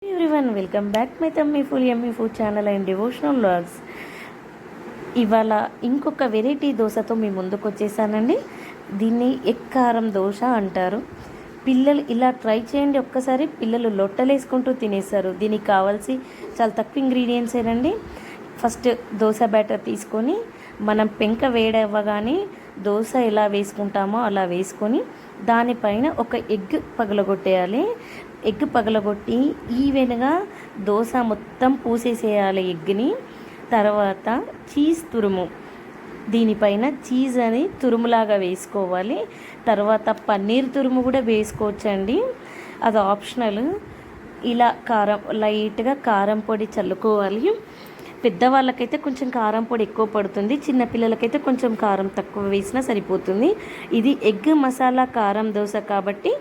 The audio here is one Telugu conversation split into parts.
Everyone welcome back my tummy full yummy food channel and devotional vlogs. ఇవాళ ఇంకొక వెరైటీ దోశతో మీ ముందుకు వచ్చేసానండి. దీన్ని ఎగ్ కారం దోశ అంటారు. పిల్లలు ఇలా ట్రై చేయండి ఒక్కసారి, పిల్లలు లొట్టలేసుకుంటూ తినేస్తారు. దీనికి కావాల్సి చాలా తక్కువ ఇంగ్రీడియంట్సేనండి. ఫస్ట్ దోశ బ్యాటర్ తీసుకొని మనం పెంక వేడవ్వగానే దోశ ఎలా వేసుకుంటామో అలా వేసుకొని దానిపైన ఒక ఎగ్ పగలగొట్టేయాలి. ఎగ్ పగలగొట్టి ఈవెన్గా దోశ మొత్తం పూసేసేయాలి ఎగ్ని. తర్వాత చీజ్ తురుము, దీనిపైన చీజ్ అని తురుములాగా వేసుకోవాలి. తర్వాత పన్నీర్ తురుము కూడా వేసుకోవచ్చండి, అది ఆప్షనల్. ఇలా కారం, లైట్గా కారం పొడి చల్లుకోవాలి. పెద్దవాళ్ళకైతే కొంచెం కారం పొడి ఎక్కువ పడుతుంది, చిన్నపిల్లలకైతే కొంచెం కారం తక్కువ వేసినా సరిపోతుంది. ఇది ఎగ్ మసాలా కారం దోశ కాబట్టి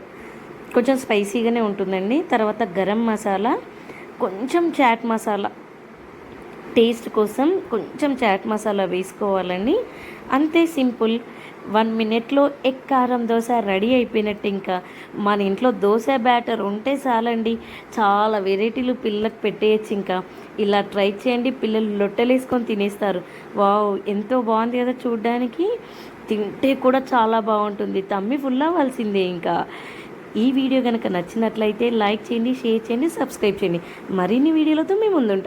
కొంచెం స్పైసీగానే ఉంటుందండి. తర్వాత గరం మసాలా, కొంచెం చాట్ మసాలా, టేస్ట్ కోసం కొంచెం చాట్ మసాలా వేసుకోవాలండి. అంతే, సింపుల్. 1 మినిట్లో ఎగ్ కారం దోశ రెడీ అయిపోయినట్టు. ఇంకా మన ఇంట్లో దోశ బ్యాటర్ ఉంటే చాలండి, చాలా వెరైటీలు పిల్లలకు పెట్టేయచ్చు. ఇంకా ఇలా ట్రై చేయండి, పిల్లలు లొట్టలేసుకొని తినేస్తారు. వావ్, ఎంతో బాగుంది కదా చూడడానికి, తింటే కూడా చాలా బాగుంటుంది. తమ్మి ఫుల్ అవ్వాల్సిందే. ఇంకా ఈ వీడియో కనుక నచ్చినట్లయితే లైక్ చేయండి, షేర్ చేయండి, సబ్స్క్రైబ్ చేయండి. మరిన్ని వీడియోలతో మేము ముందుంటాం.